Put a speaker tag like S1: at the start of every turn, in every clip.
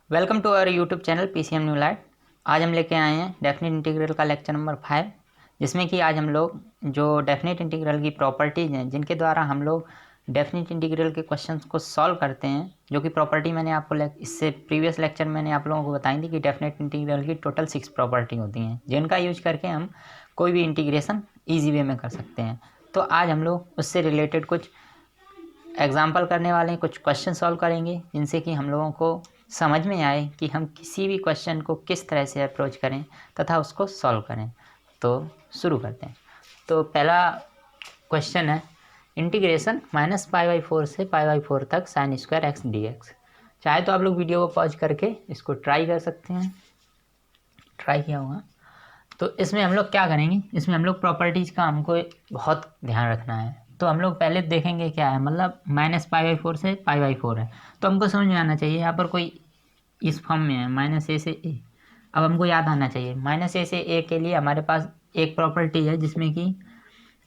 S1: Welcome to our YouTube channel PCM new light. आज हम लेके आए हैं डेफिनेट इंटीग्रल का लेक्चर नंबर 5, जिसमें कि आज हम लोग जो डेफिनेट इंटीग्रल की प्रॉपर्टीज़ हैं जिनके द्वारा हम लोग डेफिनेट इंटीग्रल के क्वेश्चंस को सॉल्व करते हैं, जो कि प्रॉपर्टी मैंने आपको इससे प्रीवियस लेक्चर मैंने आप लोगों को बताई थी कि डेफिनेट इंटीग्रल की टोटल 6 प्रॉपर्टी होती हैं, जिनका यूज करके हम कोई भी इंटीग्रेशन ईजी वे में कर सकते हैं। तो आज हम लोग उससे रिलेटेड कुछ एग्जाम्पल करने वाले हैं, कुछ क्वेश्चन सॉल्व करेंगे, जिनसे कि हम लोगों को समझ में आए कि हम किसी भी क्वेश्चन को किस तरह से अप्रोच करें तथा उसको सॉल्व करें। तो शुरू करते हैं। तो पहला क्वेश्चन है इंटीग्रेशन -π/4 से π/4 तक sin square x d x. चाहे तो आप लोग वीडियो को पॉज करके इसको ट्राई कर सकते हैं, ट्राई किया होगा। तो इसमें हम लोग क्या करेंगे, इसमें हम लोग प्रॉपर्टीज़ का हमको बहुत ध्यान रखना है। तो हम लोग पहले देखेंगे क्या है, मतलब -π/4 से π/4 है, तो हमको समझ में आना चाहिए यहाँ पर कोई इस फॉर्म में है -a से a। अब हमको याद आना चाहिए -a से a के लिए हमारे पास एक प्रॉपर्टी है, जिसमें कि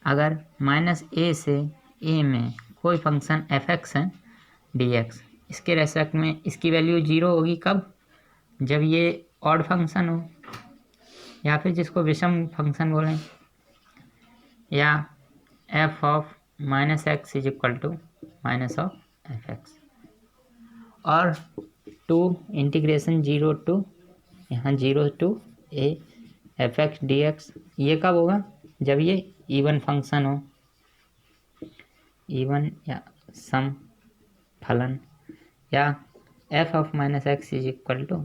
S1: अगर -a से a में कोई फंक्शन f(x) है dx, इसके रेस्पेक्ट में इसकी वैल्यू 0 होगी। कब? जब ये ऑड फंक्शन हो, या फिर जिसको विषम फंक्शन बोलें, या f of -x is equal to minus of f(x) और 2 इंटीग्रेशन 0 टू यहाँ 0 टू a f(x) dx। ये कब होगा? जब ये इवन फंक्शन हो, इवन या सम फलन, या f of -x is equal to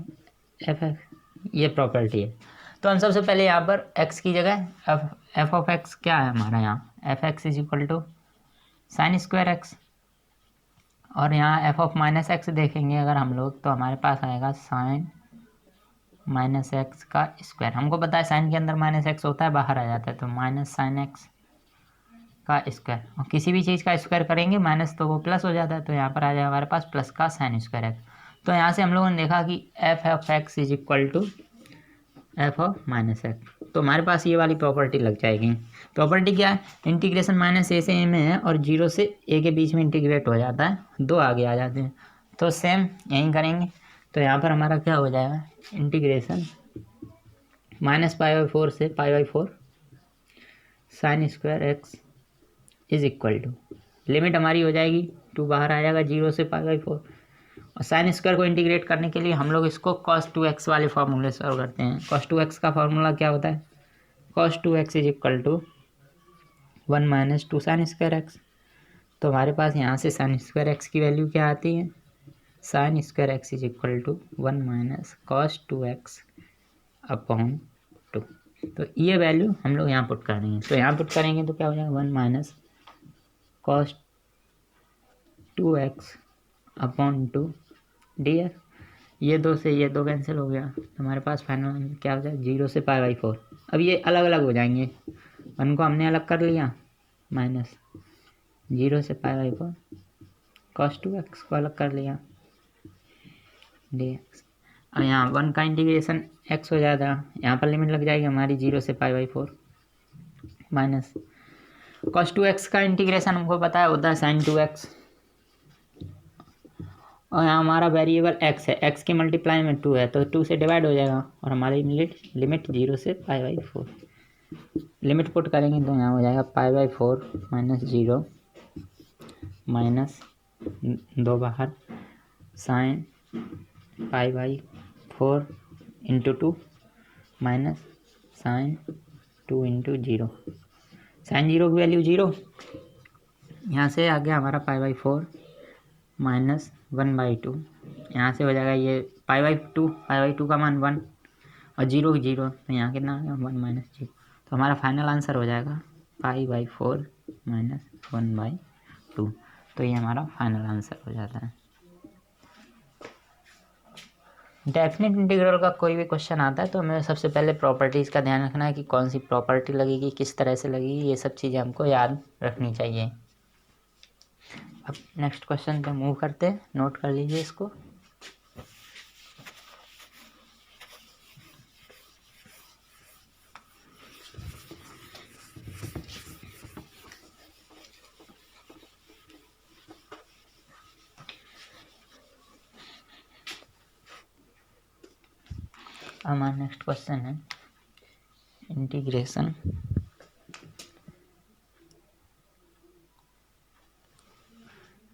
S1: f(x), ये प्रॉपर्टी है। तो हम सबसे पहले यहाँ पर x की जगह f ऑफ x क्या है हमारा, यहाँ f(x) is equal to sine square x, और यहाँ f ऑफ -x देखेंगे अगर हम लोग, तो हमारे पास आएगा साइन -x का स्क्वायर। हमको पता है साइन के अंदर -x होता है, बाहर आ जाता है, तो -sin x का स्क्वायर। और किसी भी चीज़ का स्क्वायर करेंगे माइनस तो वो प्लस हो जाता है, तो यहाँ पर आ जाएगा हमारे पास प्लस का sin स्क्वायर एक्स। तो यहाँ से हम लोगों ने देखा कि f of x is equal to f of -x, तो हमारे पास ये वाली प्रॉपर्टी लग जाएगी। प्रॉपर्टी क्या है? इंटीग्रेशन -a से a में है और 0 से a के बीच में इंटीग्रेट हो जाता है, 2 आगे आ जाते हैं। तो सेम यहीं करेंगे। तो यहाँ पर हमारा क्या हो जाएगा, इंटीग्रेशन -π/4 से π/4 sine square x is equal to, limit हमारी हो जाएगी 2 बाहर आ जाएगा 0 से π/4, और साइन स्क्वायर को इंटीग्रेट करने के लिए हम लोग इसको cos 2x वाले फार्मूले से सॉल्व करते हैं। cos 2x का फार्मूला क्या होता है? cos 2x is equal to 1 - 2 sine square x. तो हमारे पास यहाँ से साइन स्क्वायर एक्स की वैल्यू क्या आती है, sine square x is equal to 1 - cos 2x upon 2। तो ये वैल्यू हम लोग यहाँ पुट करेंगे। तो यहाँ पुट करेंगे तो क्या हो जाएगा, 1 - cos 2x अपॉन 2 ds। ये 2 से ये 2 कैंसिल हो गया, हमारे पास फाइनल क्या हो जाए, 0 से π/4। अब ये अलग अलग हो जाएंगे, 1 को हमने अलग कर लिया, माइनस 0 से π/4, cos 2x को अलग कर लिया dx। और यहाँ 1 का इंटीग्रेशन x हो जाएगा, यहाँ पर लिमिट लग जाएगी हमारी 0 से π/4, माइनस cos 2x का इंटीग्रेशन हमको पता है होता है sin 2x, और यहाँ हमारा वेरिएबल x है, x के मल्टीप्लाई में 2 है, तो 2 से डिवाइड हो जाएगा, और हमारी लिमिट 0 से π/4। लिमिट पुट करेंगे तो यहाँ हो जाएगा π/4 -0 माइनस 2 बाहर sine π/4 into 2 minus sine 2 into 0। Sine 0 की वैल्यू 0, यहाँ से आ गया हमारा π/4 माइनस 1/2। यहाँ से हो जाएगा ये π/2 का मान 1 और 0 की 0, तो यहाँ कितना आ गया 1 - 0। तो हमारा फाइनल आंसर हो जाएगा π/4 माइनस 1/2। तो ये हमारा फाइनल आंसर हो जाता है। डेफिनेट इंटीग्रल का कोई भी क्वेश्चन आता है तो हमें सबसे पहले प्रॉपर्टीज़ का ध्यान रखना है कि कौन सी प्रॉपर्टी लगेगी, किस तरह से लगेगी, ये सब चीज़ें हमको याद रखनी चाहिए। अब नेक्स्ट क्वेश्चन पे मूव करते हैं, नोट कर लीजिए इसको। हमारा नेक्स्ट क्वेश्चन है इंटीग्रेशन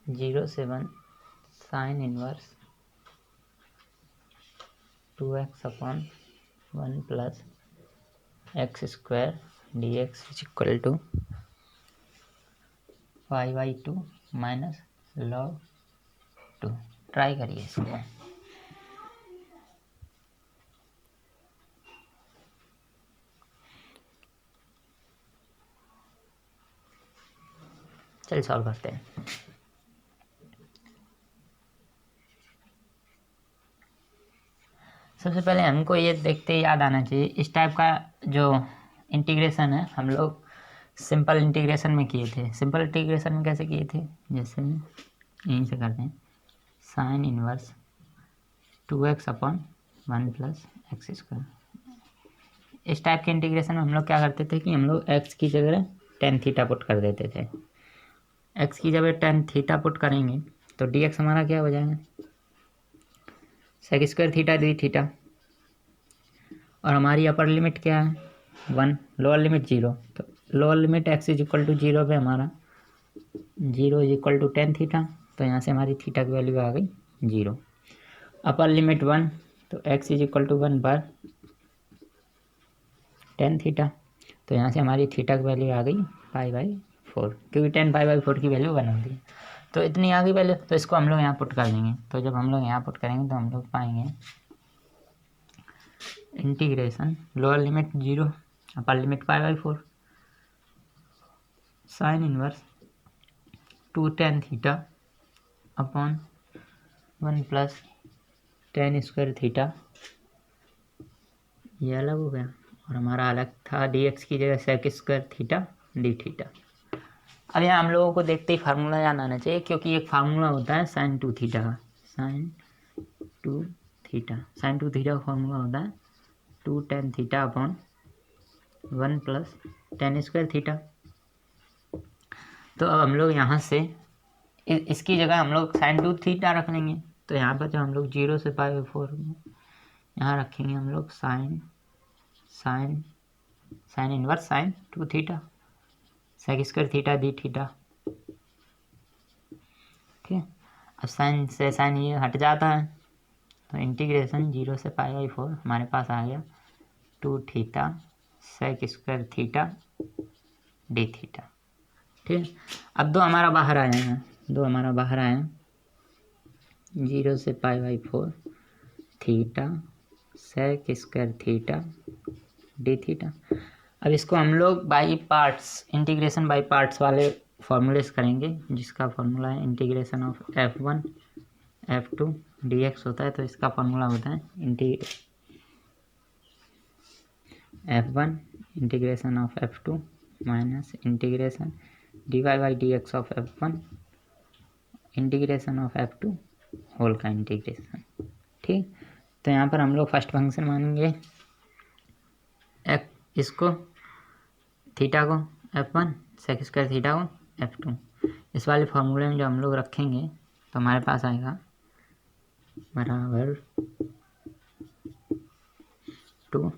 S1: जीरो से one sine inverse 2x upon 1 plus x square D x is equal to 5/2 minus log 2। Try करिए इसको। चलिए सॉल्व करते हैं। सबसे पहले हमको ये देखते याद आना चाहिए, इस टाइप का जो इंटीग्रेशन है हम लोग सिंपल इंटीग्रेशन में किए थे। सिंपल इंटीग्रेशन में कैसे किए थे, जैसे यहीं से करते हैं, sign inverse 2x upon 1 plus x square. इस टाइप के इंटीग्रेशन में हम लोग क्या करते थे कि हम लोग x की जगह टेन थीटा पुट कर देते थे। x की जगह टेन थीटा पुट करेंगे तो dx हमारा क्या हो जाएगा, sec square theta D theta. और हमारी अपर लिमिट क्या है 1, लोअर लिमिट 0। तो lower limit x is equal to 0 पे हमारा 0 is equal to tan theta, तो यहाँ से हमारी थीटा की वैल्यू आ गई 0। अपर लिमिट 1, तो x इज इक्वल टू 1 बार टेन थीटा, तो यहाँ से हमारी थीटा की वैल्यू आ गई π/4, क्योंकि 10 π/4 की वैल्यू 1 होती है। तो इतनी आ गई वैल्यू, तो इसको हम लोग यहाँ पुट कर देंगे। तो जब हम लोग यहाँ पुट करेंगे तो हम लोग पाएंगे integration lower limit 0 upper limit π/4 sine inverse 2 tan theta upon 1 plus tan square theta, ये अलग हो गया और हमारा अलग था dx की जगह sec square theta D theta. अब यहाँ हम लोगों को देखते ही फार्मूला याद आना चाहिए, क्योंकि एक फार्मूला होता है साइन 2 थीटा का। साइन 2 थीटा का फार्मूला होता है 2 tan theta upon 1 plus tan square theta. तो अब हम लोग यहाँ से इसकी जगह हम लोग साइन 2 थीटा रख लेंगे। तो यहाँ पर जो हम लोग 0 से π/4 यहाँ रखेंगे हम लोग sine inverse sine 2 theta sec square theta D theta. ठीक है, अब साइन से साइन ये हट जाता है, तो इंटीग्रेशन 0 से π/4 हमारे पास आ गया 2 theta sec square theta D theta. ठीक है, अब दो हमारा बाहर आ जाएगा, 0 से π/4 theta sec square theta D theta. अब इसको हम लोग by parts, integration by parts वाले फॉर्मूलेस करेंगे, जिसका फॉर्मूला है integration of f1 f2 dx होता है। तो इसका फॉर्मूला होता है f1 integration of f2 minus integration dy/dx of f1 integration of f2 whole का इंटीग्रेशन। ठीक, तो यहाँ पर हम लोग फर्स्ट फंक्शन मानेंगे इसको थीटा को f1 सेक स्क्वायर थीटा को f2। इस वाले फार्मूले में जो हम लोग रखेंगे तो हमारे पास आएगा बराबर 2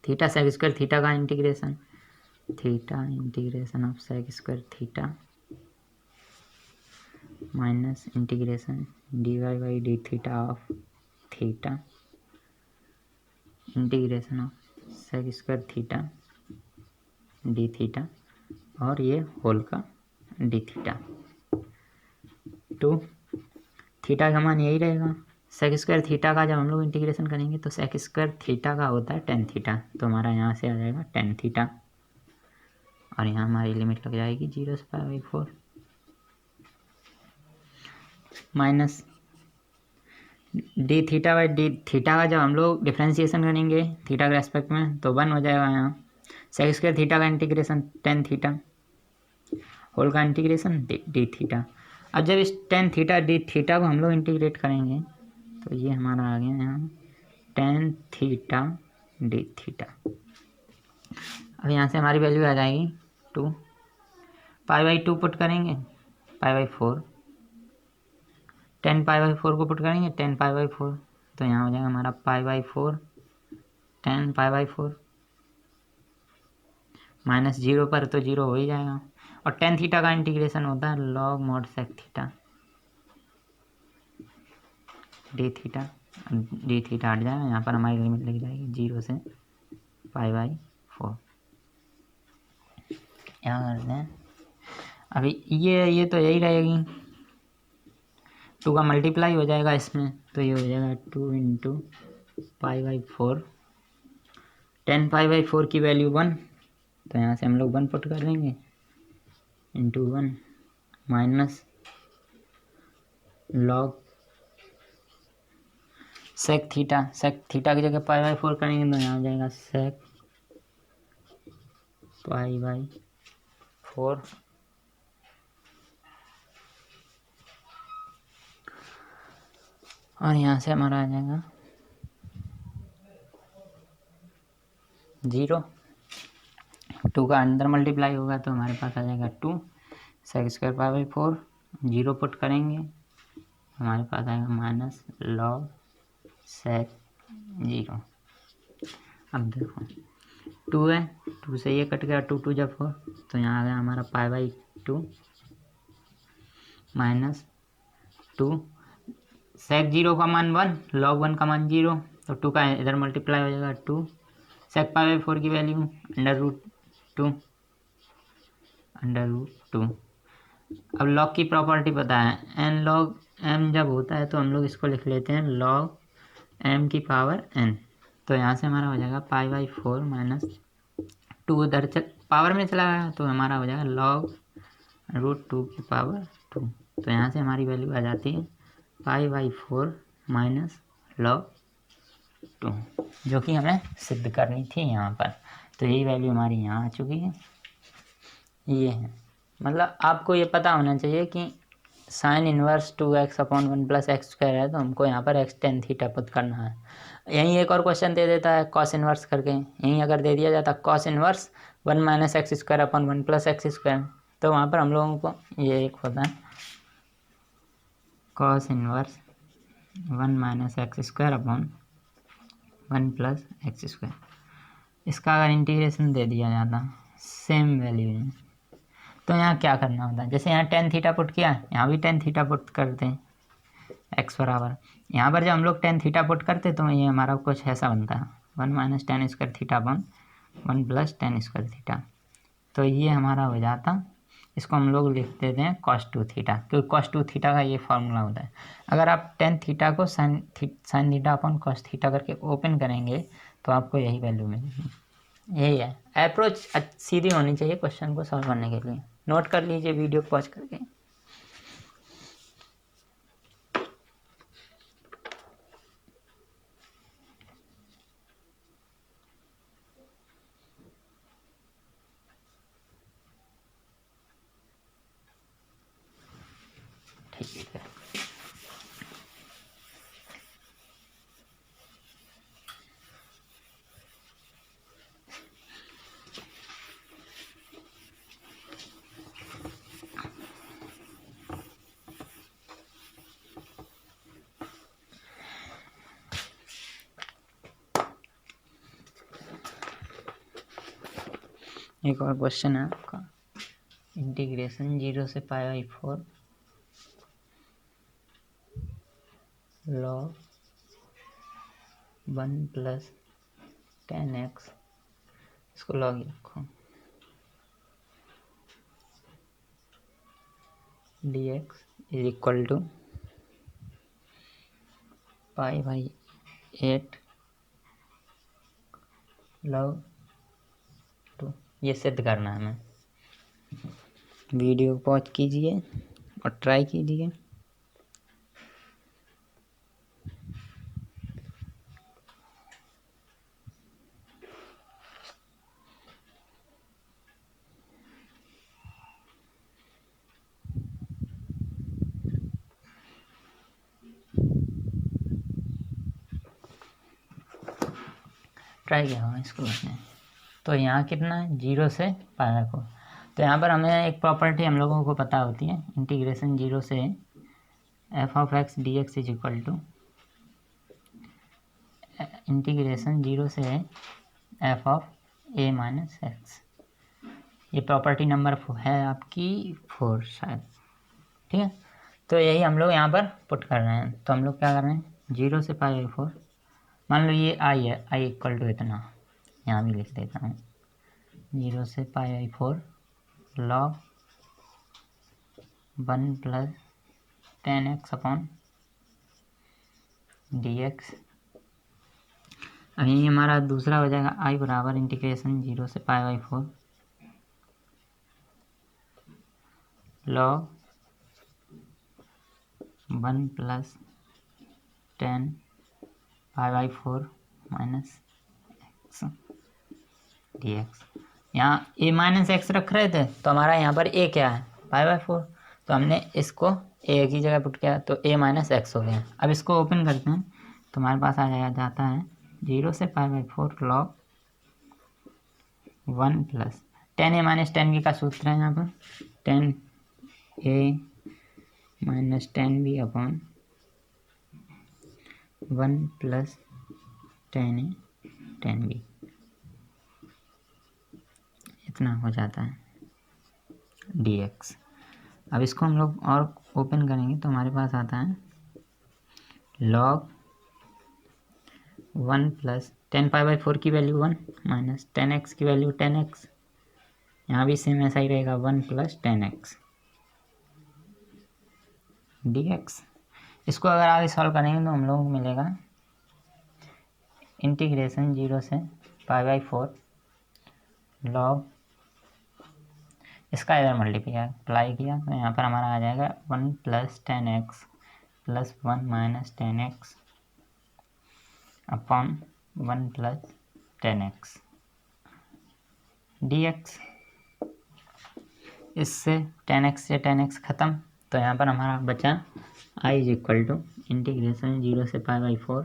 S1: थीटा सेक स्क्वायर थीटा का integration, theta integration of sec square theta minus integration dy/d theta of theta integration of sec square theta D theta और ये होल का डी थीटा। तो थीटा का मान यही रहेगा। सेक स्क्वायर थीटा का जब हम लोग इंटीग्रेशन करेंगे तो सेक स्क्वायर थीटा का होता है टेन थीटा, तो हमारा यहाँ से आ जाएगा टेन थीटा और यहाँ हमारी लिमिट लग जाएगी 0 से π/4 माइनस डी थीटा/डी थीटा का जब हम लोग डिफ्रेंशिएशन करेंगे थीटा के रेस्पेक्ट में तो 1 हो जाएगा। यहाँ सेक स्क्वायर थीटा का इंटीग्रेशन टेन थीटा होल का इंटीग्रेशन डी थीटा। अब जब इस टेन थीटा डी थीटा को हम लोग इंटीग्रेट करेंगे तो ये हमारा आ गया यहाँ टेन थीटा डी थीटा। अब यहाँ से हमारी वैल्यू आ जाएगी 2 π/2 पुट करेंगे π/4 10 π/4 को पुट करेंगे 10 π/4, तो यहाँ हो जाएगा हमारा π/4 tan π/4 माइनस 0 पर तो 0 हो ही जाएगा। और tan थीटा का इंटीग्रेशन होता है log mod sec theta d theta हट जाएगा, यहाँ पर हमारी लिमिट लग जाएगी 0 से π/4। यहाँ करते हैं अभी ये तो यही रहेगी, 2 का मल्टीप्लाई हो जाएगा इसमें, तो ये हो जाएगा 2 इंटू π/4 tan π/4 की वैल्यू 1, तो यहाँ से हम लोग 1 पुट कर देंगे into 1 minus log sec theta की जगह π/4 करेंगे तो यहाँ हो जाएगा सेक π/4 और यहाँ से हमारा आ जाएगा 0, 2 का अंदर मल्टीप्लाई होगा तो हमारे पास आ जाएगा 2 सेक स्क्वायर π/4, 0 पुट करेंगे हमारे पास आएगा माइनस लॉग सेक 0। अब देखो 2 है, 2 से ये कट गया, 2 2 जब 4, तो यहाँ आ गया हमारा π/2 माइनस 2 सेक 0 का मान 1 log 1 का मान 0, तो 2 का इधर मल्टीप्लाई हो जाएगा 2 सेक π/4 की वैल्यू √2। अब log की प्रॉपर्टी पता है, n log m जब होता है तो हम लोग इसको लिख लेते हैं log m की पावर n, तो यहाँ से हमारा हो जाएगा π/4 माइनस 2 उधर पावर में चला गया तो हमारा हो जाएगा log √2 की पावर 2, तो यहाँ से हमारी वैल्यू आ जाती है π/4 माइनस log 2, जो कि हमें सिद्ध करनी थी यहाँ पर। तो यही वैल्यू हमारी यहाँ आ चुकी है। ये है, मतलब आपको ये पता होना चाहिए कि साइन इनवर्स 2x/1 + x² है, तो हमको यहाँ पर x tan थीटा पुट करना है। यहीं एक और क्वेश्चन दे देता है cos इनवर्स करके, यहीं अगर दे दिया जाता cos इनवर्स 1 - x² / 1 + x², तो वहाँ पर हम लोगों को ये एक होता है cos इनवर्स 1 - x² / 1 + x²। इसका अगर इंटीग्रेशन दे दिया जाता सेम वैल्यू में, तो यहाँ क्या करना होता है, जैसे यहाँ tan थीटा पुट किया, यहाँ भी tan थीटा पुट करते हैं x बराबर, यहाँ पर जब हम लोग tan थीटा पुट करते तो ये हमारा कुछ ऐसा बनता है 1 - tan² थीटा / 1 + tan² थीटा, तो ये हमारा हो जाता, इसको हम लोग लिख देते हैं cos 2 थीटा, क्योंकि cos 2 थीटा का ये फॉर्मूला होता है। अगर आप tan थीटा को sin थीटा अपन cos थीटा करके ओपन करेंगे तो आपको यही वैल्यू मिलेगी। यही है अप्रोच, सीधी होनी चाहिए क्वेश्चन को सॉल्व करने के लिए। नोट कर लीजिए वीडियो पॉज करके। ठीक है, एक और क्वेश्चन है आपका, इंटीग्रेशन 0 से π/4 log 1 + tan x, इसको log ही रखो, dx = π/8 log 2। ये सिद्ध करना है हमें। वीडियो पॉज कीजिए और ट्राई कीजिए। ट्राई किया होगा इसको करने, तो यहाँ कितना है 0 से π/4, तो यहाँ पर हमें एक प्रॉपर्टी हम लोगों को पता होती है, इंटीग्रेशन 0 से f(x) dx = इंटीग्रेशन 0 से F of a minus x. ये प्रॉपर्टी नंबर है आपकी 4 शायद, ठीक है। तो यही हम लोग यहाँ पर पुट कर रहे हैं। तो हम लोग क्या कर रहे हैं, 0 से पाई बाई 4, मान लो ये आई है, आई इक्वल टू इतना, यहाँ भी लिख देता हूँ, 0 से पाई by 4 log 1 plus 10x upon dx। अब यही हमारा दूसरा हो जाएगा, आई बराबर इंटीग्रेशन 0 से पाई by 4 log 1 plus 10 pi by 4 minus x dx। यहाँ a माइनस एक्स रख रहे थे, तो हमारा यहाँ पर a क्या है, पाई बाई 4, तो हमने इसको a की जगह पुट किया तो a माइनस एक्स हो गया। अब इसको ओपन करते हैं तो हमारे पास आ जाता है 0 से पाई by 4 log 1 plus 10a minus 10b का सूत्र है यहाँ पर 10a minus 10b upon 1 plus 10a 10b, इतना हो जाता है dx। अब इसको हम लोग और ओपन करेंगे तो हमारे पास आता है log 1 प्लस 10 पाई बाई 4 की वैल्यू 1 माइनस 10x की वैल्यू 10x, यहाँ भी सेम ऐसा ही रहेगा 1 प्लस 10x dx। इसको अगर आगे सॉल्व करेंगे तो हम लोग को मिलेगा इंटीग्रेशन 0 से पाई बाई 4 लॉग, इसका इधर मल्टीप्लाई किया तो यहाँ पर हमारा आ जाएगा 1 plus 10x plus 1 minus 10x upon 1 plus 10x dx। इससे 10x से 10x ख़त्म, तो यहाँ पर हमारा बचा i is equal to integration 0 से पाई बाई 4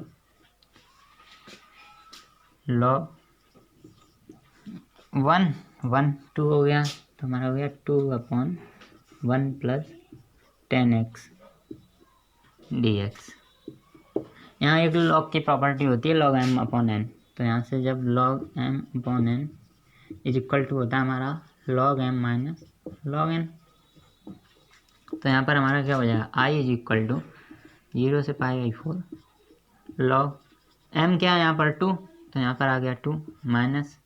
S1: लॉग 1 1 2 हो गया, तो हमारा हो गया 2 अपॉन 1 प्लस 10x dx। यहाँ एक लॉग की प्रॉपर्टी होती है log m अपॉन n, तो यहाँ से जब log m upon n is equal to होता है हमारा log m minus log n, तो यहाँ पर हमारा क्या हो जाएगा, i इज इक्वल टू 0 से पाई बाई 4 log m क्या है यहाँ पर 2, तो यहाँ पर आ गया 2 माइनस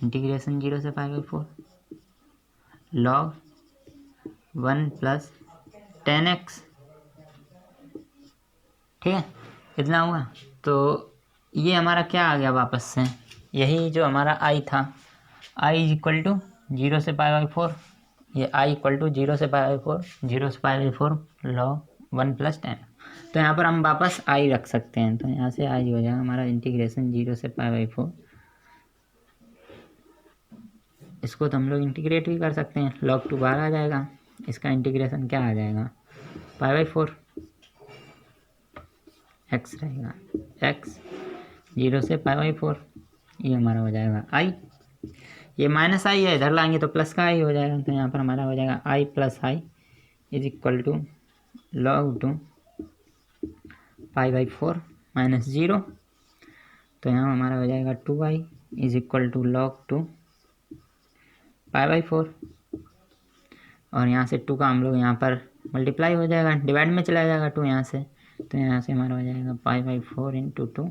S1: इंटीग्रेशन 0 से पाई बाई 4 log 1 प्लस 10x, ठीक है, इतना हुआ। तो ये हमारा क्या आ गया वापस से, यही जो हमारा i था, i इज इक्वल टू 0 से पाई बाई 4, ये i इक्वल टू 0 से पाई बाई 4 0 से पाई बाई 4 log 1 प्लस 10। तो यहाँ पर हम वापस i रख सकते हैं, तो यहाँ से i हो जाएगा हमारा इंटीग्रेशन 0 से पाई बाई 4, इसको तो हम लोग इंटीग्रेट भी कर सकते हैं, log 2 बाहर आ जाएगा, इसका इंटीग्रेशन क्या आ जाएगा, पाई बाई 4 x रहेगा, x 0 से पाई बाई 4, ये हमारा हो जाएगा i, ये माइनस i है, इधर लाएंगे तो प्लस का i हो जाएगा, तो यहाँ पर हमारा हो जाएगा i plus i is equal to log 2 pi by 4 minus 0, तो यहाँ हमारा हो जाएगा 2i is equal to log 2 pi by 4, और यहाँ से 2 का हम लोग यहाँ पर मल्टीप्लाई हो जाएगा, डिवाइड में चला जाएगा 2 यहाँ से, तो यहाँ से हमारा हो जाएगा पाई बाई 4 इंटू 2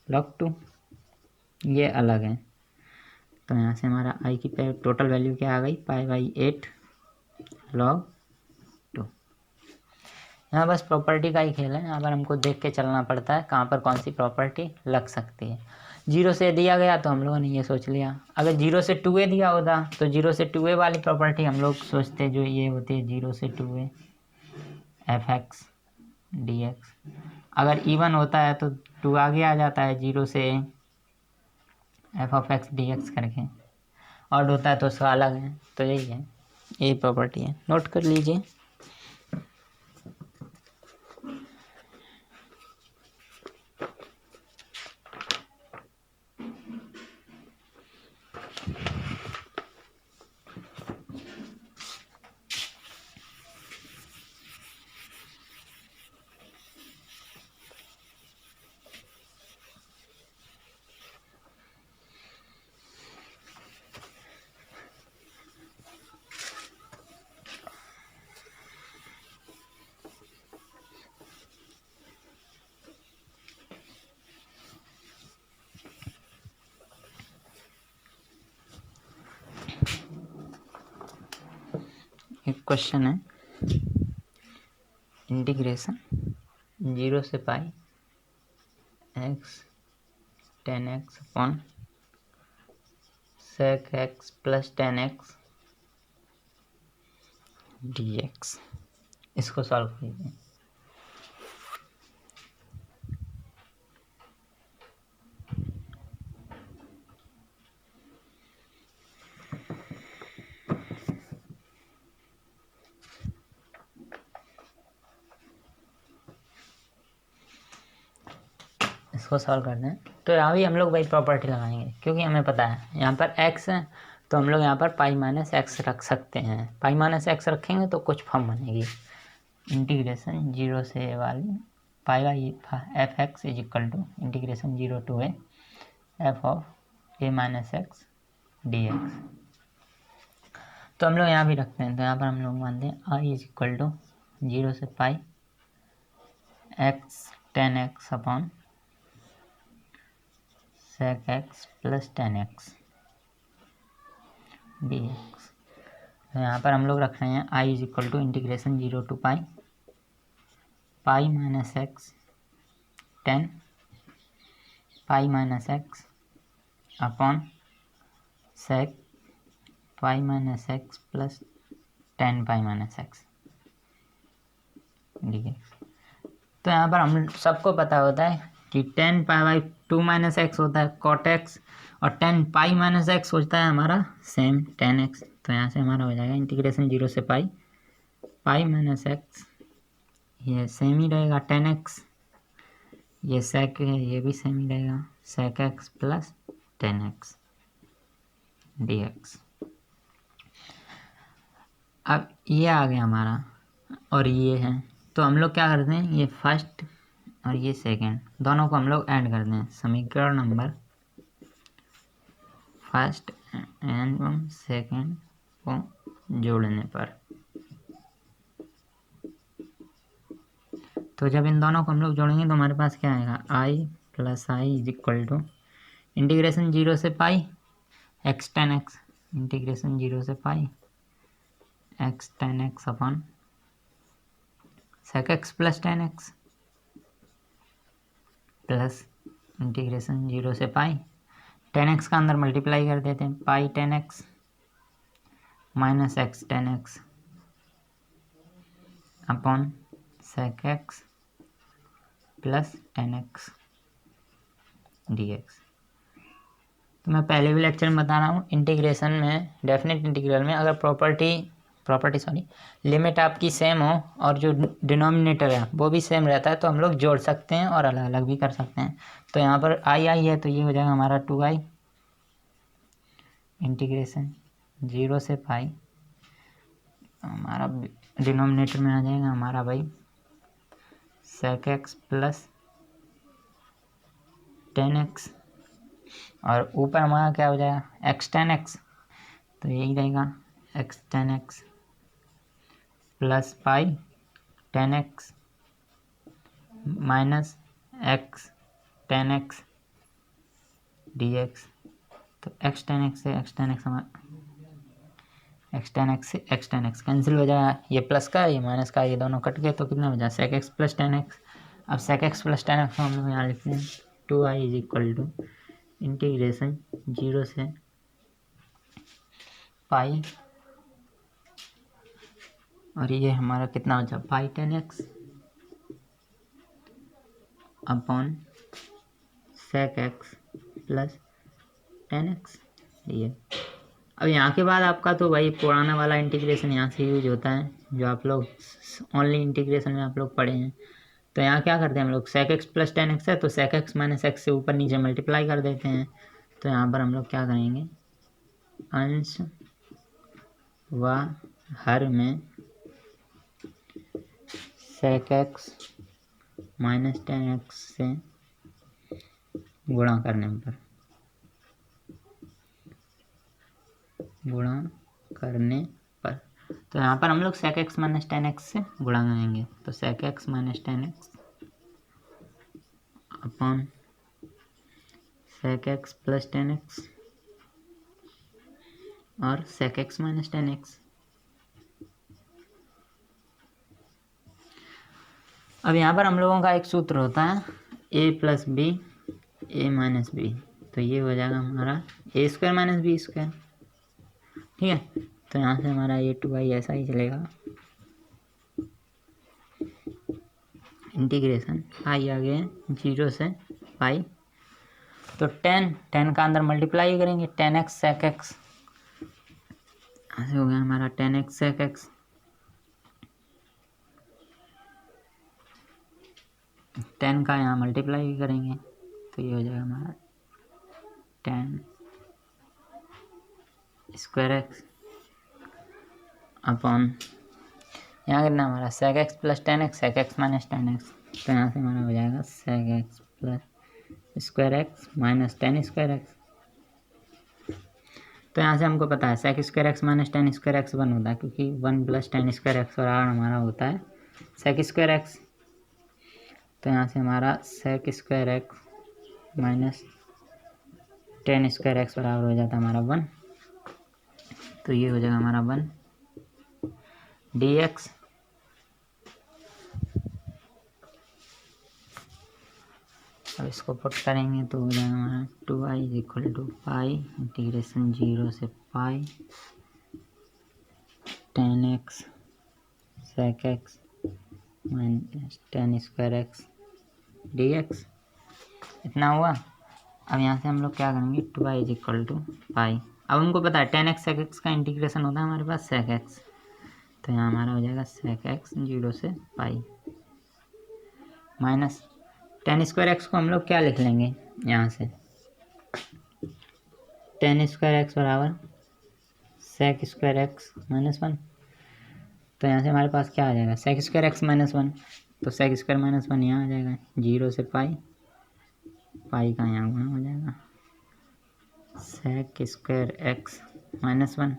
S1: log 2, ये अलग है। तो यहाँ से हमारा i की टोटल वैल्यू क्या आ गई, पाई बाई 8 log 2। यहाँ बस प्रॉपर्टी का ही खेल है, यहाँ पर हमको देख के चलना पड़ता है कहाँ पर कौन सी प्रॉपर्टी लग सकती है। 0 से दिया गया तो हम लोगों ने ये सोच लिया, अगर 0 से 2a दिया होता तो 0 से 2a वाली प्रॉपर्टी हम लोग सोचते, जो ये होती है 0 से 2a fx dx। अगर इवन होता है तो 2 आगे आ जाता है 0 से F of x d x करके, ऑड होता है तो उसका अलग है। तो यही है, यही प्रॉपर्टी है, नोट कर लीजिए। एक क्वेश्चन है, इंटीग्रेशन 0 से पाई x tan x upon sec x plus tan x dx, इसको सॉल्व कीजिए। इसको सॉल्व करते हैं तो यहाँ भी हम लोग वही प्रॉपर्टी लगाएंगे, क्योंकि हमें पता है यहाँ पर x है तो हम लोग यहाँ पर पाई माइनस एक्स रख सकते हैं। पाई माइनस एक्स रखेंगे तो कुछ फॉर्म बनेगी, इंटीग्रेशन 0 से वाली pi by f x is equal to integration 0 to a f of a minus x d x. तो हम लोग यहाँ भी रखते हैं, तो यहाँ पर हम लोग मानते हैं आई इज इक्वल टू 0 से pi x tan x upon sec x plus ten x d x. तो यहाँ पर हम लोग रख रहे हैं I is equal to integration 0 to pi pi minus x tan pi minus x upon sec pi minus x plus tan pi minus x d x. तो यहाँ पर हम सबको पता होता है कि 10 पाई बाई 2 माइनस एक्स होता है कॉट एक्स, और 10 पाई माइनस एक्स होता है हमारा सेम 10 एक्स। तो यहाँ से हमारा हो जाएगा इंटीग्रेशन 0 से पाई पाई माइनस एक्स, ये सेम ही रहेगा 10 एक्स, ये सेक है ये भी सेम ही रहेगा sec x plus 10 x d x. अब ये आ गया हमारा और ये है, तो हम लोग क्या करते हैं, ये फर्स्ट और ये सेकंड दोनों को हम लोग ऐड करते हैं। समीकरण नंबर फर्स्ट एंड सेकंड को जोड़ने पर, तो जब इन दोनों को हम लोग जोड़ेंगे तो हमारे पास क्या आएगा, I plus I is equal to integration 0 से pi x tan x integration 0 से pi x tan x upon sec x plus ten x plus integration 0 से पाई टेन एक्स का अंदर मल्टीप्लाई कर देते हैं pi tan x minus x tan x upon sec x plus ten x d x. तो मैं पहले भी लेक्चर में बता रहा हूँ, इंटीग्रेशन में डेफिनेट इंटीग्रल में अगर प्रॉपर्टी लिमिट आपकी सेम हो और जो डिनोमिनेटर है वो भी सेम रहता है तो हम लोग जोड़ सकते हैं और अलग अलग भी कर सकते हैं। तो यहाँ पर आई आई है तो ये हो जाएगा हमारा 2i इंटीग्रेशन 0 से पाई, हमारा डिनोमिनेटर में आ जाएगा हमारा भाई sec x plus ten x, और ऊपर हमारा क्या हो जाएगा एक्स टेन एक्स, तो यही रहेगा x tan x plus pi tan x minus x tan x d x. तो एक्स टेन एक्स से एक्स टेन एक्स हमारा एक्स टेन एक्स से एक्स टेन एक्स कैंसिल हो जाएगा, ये प्लस का ये माइनस का ये दोनों कट गए तो कितना हो जाएगा sec x plus ten x. अब sec x plus ten x हम लोग यहाँ लिखते हैं 2i is equal to integration 0 से पाई, और ये हमारा कितना बचा pi tan x upon sec x plus ten x ये। अब यहाँ के बाद आपका तो भाई पुराना वाला इंटीग्रेशन यहाँ से यूज होता है जो आप लोग ओनली इंटीग्रेशन में आप लोग पढ़े हैं। तो यहाँ क्या करते हैं हम लोग sec x plus ten x है तो सेक एक्स माइनस एक्स से ऊपर नीचे मल्टीप्लाई कर देते हैं। तो यहाँ पर हम लोग क्या करेंगे, अंश व हर में sec x minus tan x से गुणा करने पर तो यहाँ पर हम लोग sec x minus tan x से गुणा करेंगे। तो sec x minus tan x upon sec x plus ten x और sec x minus tan x अब यहाँ पर हम लोगों का एक सूत्र होता है a plus b a minus b, तो ये हो जाएगा हमारा a square minus b square. ठीक है, तो यहाँ से हमारा ए टू वाई ऐसा ही चलेगा। इंटीग्रेशन आई आ गए 0 से पाई, तो 10 का अंदर मल्टीप्लाई करेंगे 10x sec x, ऐसे हो गया हमारा 10x sec x। 10 का यहाँ मल्टीप्लाई करेंगे तो ये हो जाएगा हमारा 10 स्क्वायर एक्स अपॉन यहाँ कितना हमारा sec x plus 10x sec x minus 10x, तो यहाँ से हमारा हो जाएगा sec x plus square x minus 10 square x. तो यहाँ से हमको पता है sec square x minus 10 square x 1 होता है, क्योंकि 1 प्लस 10 स्क्वायर एक्स बराबर हमारा होता है sec स्क्वायर एक्स। तो यहाँ से हमारा sec square x minus 10 square x बराबर हो जाता है हमारा 1, तो ये हो जाएगा हमारा 1 dx अब इसको पुट करेंगे तो हो जाएगा हमारा 2i is equal to pi integration 0 से pi 10x sec x minus 10 square x dx, इतना हुआ। अब यहाँ से हम लोग क्या करेंगे 2i इज इक्वल टू पाई, अब हमको पता है 10x sec x का इंटीग्रेशन होता है हमारे पास sec x, तो यहाँ हमारा हो जाएगा sec x 0 से पाई माइनस 10 स्क्वायर एक्स को हम लोग क्या लिख लेंगे यहाँ से 10 स्क्वायर एक्स बराबर sec स्क्वायर एक्स माइनस 1, तो यहाँ से हमारे पास क्या आ जाएगा sec स्क्वायर एक्स माइनस 1, तो sec स्क्वायर माइनस 1 यहाँ आ जाएगा 0 से पाई, पाई का यहाँ गुणा हो जाएगा sec square x minus 1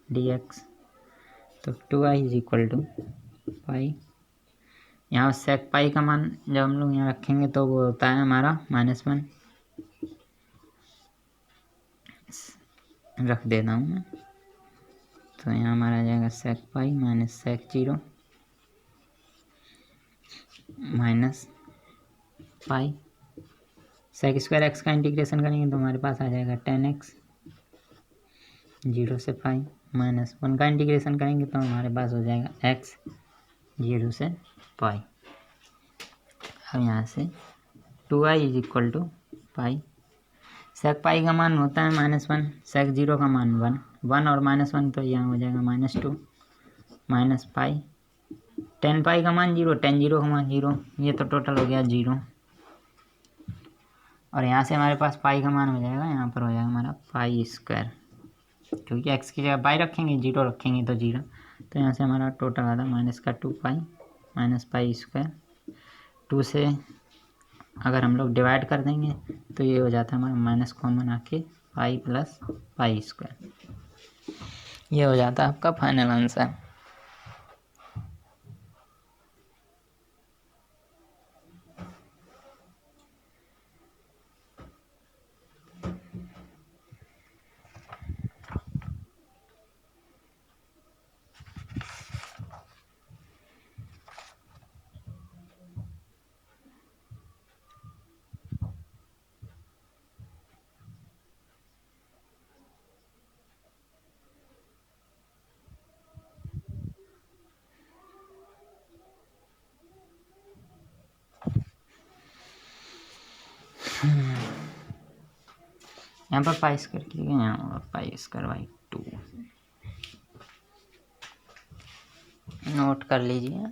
S1: dx, तो 2i इज इक्वल टू पाई, यहाँ sec पाई का मान जब हम लोग यहाँ रखेंगे तो वो होता है हमारा -1, रख देता हूँ मैं, तो यहाँ हमारा आ जाएगा sec pi minus sec 0 minus pi, sec square x का इंटीग्रेशन करेंगे तो हमारे पास आ जाएगा 10x 0 से पाई माइनस 1 का इंटीग्रेशन करेंगे तो हमारे पास हो जाएगा x 0 से पाई। अब यहाँ से 2i is equal to pi, sec pi का मान होता है -1, sec 0 का मान 1 और -1, तो यहाँ हो जाएगा -2 माइनस पाई, 10 पाई का मान 0, 10 0 का मान 0, ये तो टोटल हो गया 0, और यहाँ से हमारे पास पाई का मान हो जाएगा, यहाँ पर हो जाएगा हमारा पाई स्क्वायर, क्योंकि x की जगह पाई रखेंगे 0 रखेंगे तो 0, तो यहाँ से हमारा टोटल आता है माइनस का 2 पाई माइनस पाई स्क्वायर, 2 से अगर हम लोग डिवाइड कर देंगे तो ये हो जाता है हमारा माइनस कॉमन आके पाई प्लस पाई स्क्वायर, ये हो जाता है आपका फाइनल आंसर। यहाँ पर पाई स्क्वायर की जगह यहाँ होगा पाई स्क्वायर बाई 2, नोट कर लीजिए।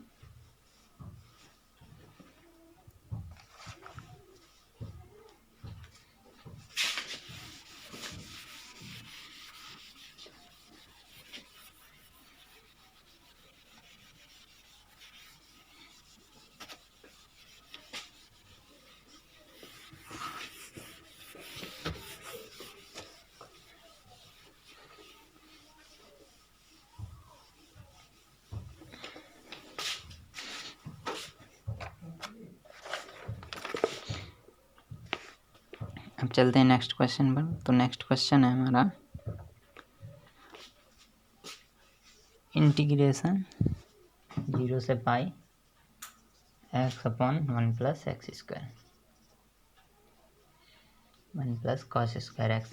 S1: अब चलते हैं नेक्स्ट क्वेश्चन पर। तो नेक्स्ट क्वेश्चन है हमारा इंटीग्रेशन 0 से pi x upon 1 plus x square, 1 plus cos square x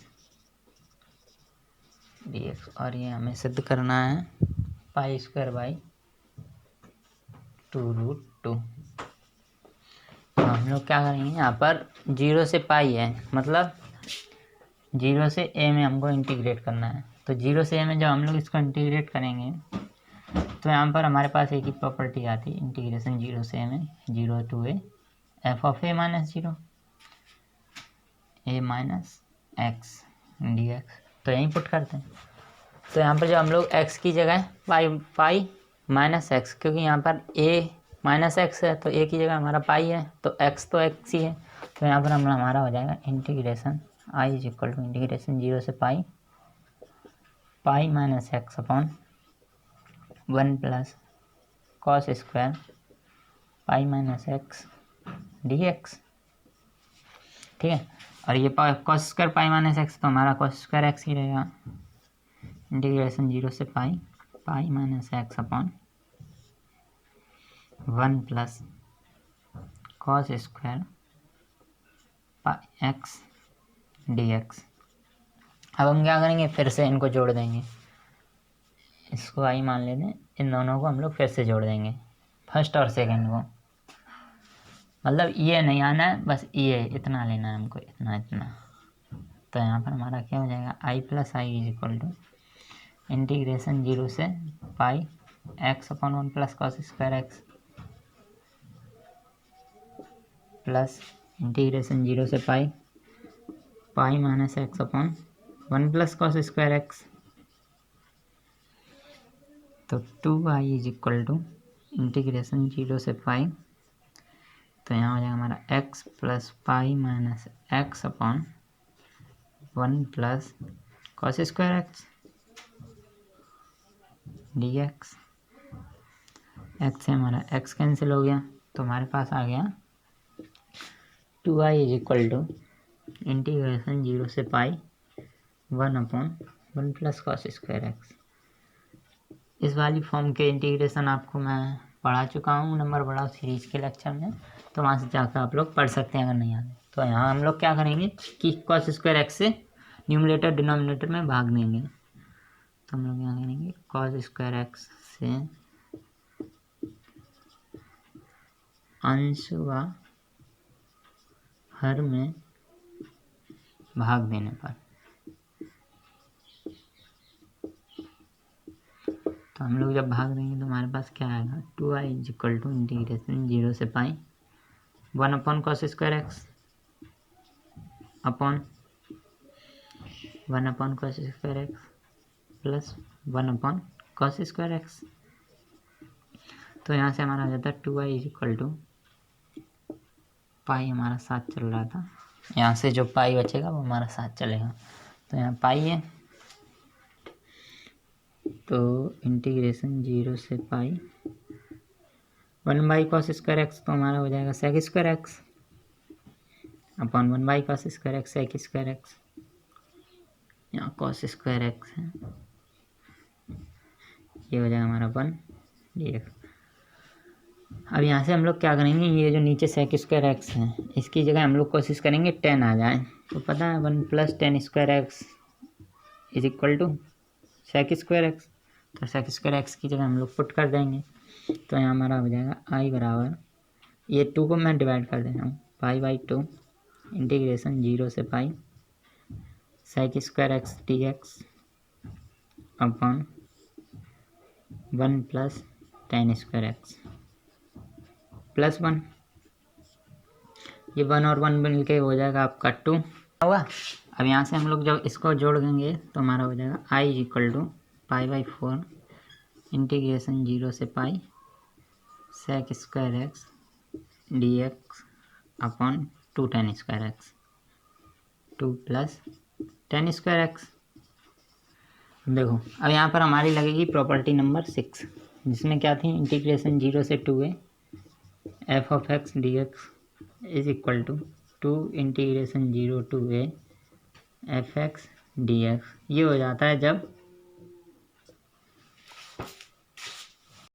S1: d x. और ये हमें सिद्ध करना है पाई स्क्वायर बाई 2√2। तो हम लोग क्या करेंगे, यहाँ पर 0 से पाई है, मतलब 0 से a में हमको इंटीग्रेट करना है। तो 0 से a में जब हम लोग इसको इंटीग्रेट करेंगे तो यहाँ पर हमारे पास एक ही प्रॉपर्टी आती है, इंटीग्रेशन 0 से a में 0 to a f of a minus 0 a minus x d x. तो यहीं पुट करते हैं। तो यहाँ पर जो हम लोग x की जगह पाई माइनस एक्स, क्योंकि यहाँ पर a माइनस एक्स है तो a की जगह हमारा पाई है, तो x तो x ही है। तो यहाँ पर हमारा हो जाएगा integration i is equal to integration 0 से pi minus x upon 1 plus cos square pi minus x d x. ठीक है, और ये cos square pi minus x, तो हमारा कॉस स्क्वायर एक्स ही रहेगा। इंटीग्रेशन 0 से pi minus x upon 1 plus cos square पाई x d x. अब हम क्या करेंगे, फिर से इनको जोड़ देंगे, इसको आई मान लेते हैं, इन दोनों को हम लोग फिर से जोड़ देंगे, फर्स्ट और सेकंड को। मतलब ये नहीं आना है, बस ये इतना लेना है हमको, इतना। तो यहाँ पर हमारा क्या हो जाएगा, I plus I is equal to integration 0 से pi x upon 1 plus cos square x plus integration 0 से pi minus x upon 1 plus cos square x. तो 2i is equal to integration 0 से पाई, तो यहाँ हो जाएगा हमारा x plus pi minus x upon 1 plus cos square x d x. X से हमारा x कैंसिल हो गया, तो हमारे पास आ गया 2i is equal to integration 0 से pi 1 upon 1 plus cos square x. इस वाली फॉर्म के इंटीग्रेशन आपको मैं पढ़ा चुका हूँ नंबर बढ़ाओ सीरीज के लेक्चर में, तो वहाँ से जाकर आप लोग पढ़ सकते हैं अगर नहीं आते। तो यहाँ हम लोग क्या करेंगे कि कॉस स्क्वायर एक्स से न्यूमरेटर डिनोमिनेटर में भाग देंगे। तो हम लोग यहाँ करेंगे कॉस स्क्वायर एक्स से अंश व हर में भाग देने पर, तो हम लोग जब भाग देंगे तो हमारे पास क्या आएगा, 2i is equal to integration 0 से pi 1 upon cos square x upon 1 upon cos square x plus 1 upon cos square x. तो यहाँ से हमारा आ जाता है 2i इज इक्वल टू पाई, हमारा साथ चल रहा था, यहाँ से जो पाई बचेगा वो हमारा साथ चलेगा। तो यहाँ पाई है, तो इंटीग्रेशन 0 से pi 1 by cos square x, तो हमारा हो जाएगा sec square x upon 1 by cos square x sec square x. यहाँ कॉस स्क्वायर एक्स है, ये हो जाएगा हमारा 1 dx। अब यहाँ से हम लोग क्या करेंगे, ये जो नीचे सेक स्क्वायर एक्स है इसकी जगह हम लोग कोशिश करेंगे 10 आ जाए। तो पता है 1 plus 10 square x is equal to sec square x, तो सेक स्क्वायर एक्स की जगह हम लोग पुट कर देंगे। तो यहाँ हमारा हो जाएगा आई बराबर, ये 2 को मैं डिवाइड कर दे रहा हूँ, पाई बाई 2 इंटीग्रेशन 0 से pi sec square x d x upon 1 plus 10 square x plus 1, ये 1 और 1 मिल के हो जाएगा आपका 2 हुआ। अब यहाँ से हम लोग जब इसको जोड़ देंगे तो हमारा हो जाएगा I is equal to pi by 4 integration 0 से pi sec square x d x upon 2 10 square x 2 plus 10 square x. देखो अब यहाँ पर हमारी लगेगी प्रॉपर्टी नंबर 6, जिसमें क्या थी, इंटीग्रेशन 0 से 2a f of x d x is equal to 2 integration 0 to a f x d x. ये हो जाता है जब